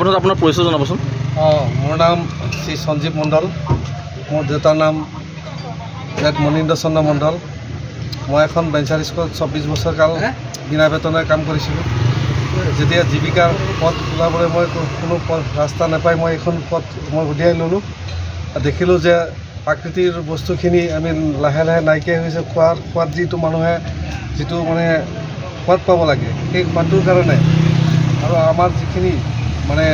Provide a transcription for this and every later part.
সৰ্বপ্ৰথম আপোনাৰ পৰিচয় জনাবচোন। মোৰ নাম শ্ৰী সঞ্জীৱ মণ্ডল। মোৰ দেউতাৰ নাম মনীন্দ্ৰ চন্দ্ৰ মণ্ডল। মই এখন বেঞ্চাৰ স্কুলত 24 বছৰ কাল বিনা বেতনেৰে কাম কৰিছিলোঁ। যেতিয়া জীৱিকাৰ পথ ওলাবলৈ মই কোনো ৰাস্তা নাপাই মই এইখন পথ মই উলিয়াই ল'লোঁ। দেখিলোঁ যে প্ৰাকৃতিৰ বস্তুখিনি আমি লাহে লাহে নাইকিয়া হৈছে। খোৱাত যিটো মানুহে যিটো মানে সোৱাদ পাব লাগে সেই সোৱাদটোৰ কাৰণে আৰু আমাৰ যিখিনি মানে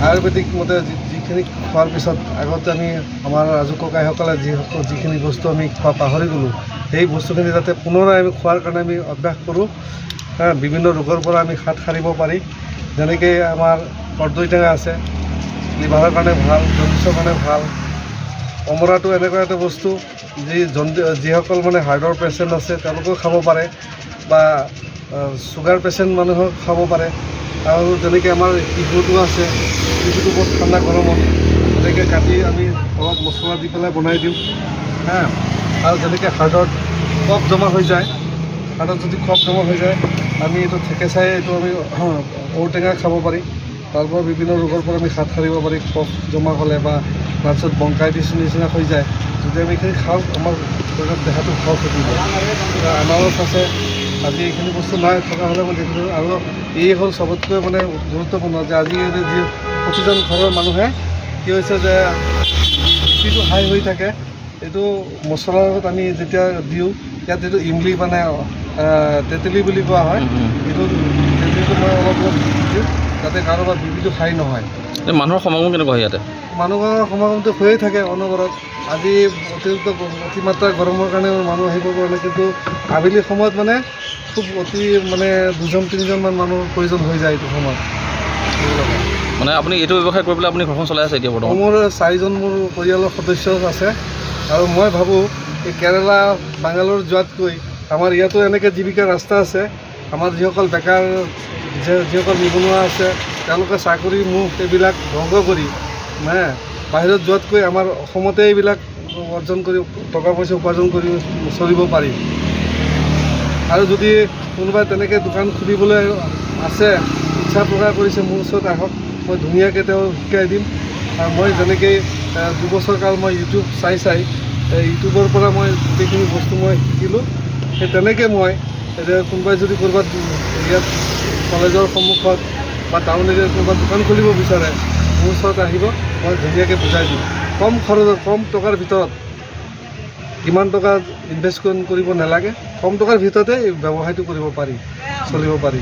আয়ুৰ্বেদিক মতে যিখিনি খোৱাৰ পিছত আগতে আমি আমাৰ আজু ককাইসকলে যিখিনি বস্তু আমি খোৱা পাহৰি গ'লোঁ, সেই বস্তুখিনি যাতে পুনৰাই আমি খোৱাৰ কাৰণে আমি অভ্যাস কৰোঁ। বিভিন্ন ৰোগৰ পৰা আমি হাত সাৰিব পাৰি। যেনেকৈ আমাৰ কৰ্দৈ টেঙা আছে, লিভাৰৰ কাৰণে ভাল, জণ্ডিছৰ কাৰণে ভাল। অমৰাটো এনেকুৱা এটা বস্তু যিসকল মানে হাৰ্টৰ পেচেণ্ট আছে তেওঁলোকেও খাব পাৰে বা চুগাৰ পেচেণ্ট মানুহেও খাব পাৰে। আৰু যেনেকৈ আমাৰ তিহুটো আছে, তিহুটো বহুত ঠাণ্ডা গৰমত তেনেকৈ কাটি আমি অলপ মছলা দি পেলাই বনাই দিওঁ। আৰু যেনেকৈ হাৰ্টত কফ জমা হৈ যায়, হাৰ্টত যদি কফ জমা হৈ যায় আমি এইটো থেকেচাই এইটো আমি ঔটেঙা খাব পাৰি। তাৰ পৰা বিভিন্ন ৰোগৰ পৰা আমি হাত সাৰিব পাৰি। কফ জমা হ'লে বা তাৰপিছত ব্ৰংকাইটিছ নিচিনা হৈ যায়, যদি আমি এইখিনি খাওঁ আমাৰ দেহাটো ভাল থাকিব। আনাৰস আছে, আজি এইখিনি বস্তু নাই থকা হ'লে মই দেখিলোঁ। আৰু এই হ'ল চবতকৈ মানে গুৰুত্বপূৰ্ণ যে আজিকালি যি প্ৰতিজন ঘৰৰ মানুহে কি হৈছে যে বিপিটো হাই হৈ থাকে। এইটো মছলাৰ লগত আমি যেতিয়া দিওঁ, ইয়াত এইটো ইমলি মানে তেতেলী বুলি কোৱা হয়, এইটো তেতেলীটো মই অলপ দিওঁ যাতে কাৰোবাৰ বিপিটো হাই নহয়। মানুহৰ সমাগম কেনেকুৱা হয় ইয়াতে? মানুহৰ সমাগমটো হৈয়ে থাকে অনবৰত। আজি অতিমাত্ৰা গৰমৰ কাৰণে মানুহ আহিব পৰা নাই, কিন্তু আবেলি সময়ত মানে খুব মানে 2-3জনমান মানুহৰ প্ৰয়োজন হৈ যায় এইটো সময়ত। মানে আপুনি এইটো ব্যৱসায় কৰি পেলাই আপুনি ঘৰখন চলাই আছে এতিয়া বৰ্তমান? মোৰ 4জন মোৰ পৰিয়ালৰ সদস্য আছে। আৰু মই ভাবোঁ এই কেৰেলা বাংগালোৰ যোৱাতকৈ আমাৰ ইয়াতো এনেকৈ জীৱিকাৰ ৰাস্তা আছে। আমাৰ যিসকল বেকাৰ যিসকল নিবনুৱা আছে তেওঁলোকে চাকৰি মুখ এইবিলাক ধ্বংস কৰি বাহিৰত যোৱাতকৈ আমাৰ অসমতে এইবিলাক অৰ্জন কৰি টকা পইচা উপাৰ্জন কৰি চলিব পাৰি। আৰু যদি কোনোবাই তেনেকৈ দোকান খুলিবলৈ আছে, ইচ্ছা প্ৰকাশ কৰিছে, মোৰ ওচৰত আহক, মই ধুনীয়াকৈ তেওঁ শিকাই দিম। আৰু মই যেনেকৈ 2 বছৰ কাল মই ইউটিউব চাই ইউটিউবৰ পৰা মই গোটেইখিনি বস্তু মই শিকিলোঁ। সেই তেনেকৈ মই কোনোবাই যদি ক'ৰবাত ইয়াত কলেজৰ সন্মুখত বা টাউন এৰিয়াত কোনোবা দোকান খুলিব বিচাৰে, মোৰ ওচৰত আহিব, মই ধুনীয়াকৈ বুজাই দিম। কম খৰচত, কম টকাৰ ভিতৰত, কিমান টকা ইনভেষ্ট কৰিব নালাগে, কম টকাৰ ভিতৰতে এই ব্যৱসায়টো কৰিব পাৰি, চলিব পাৰি।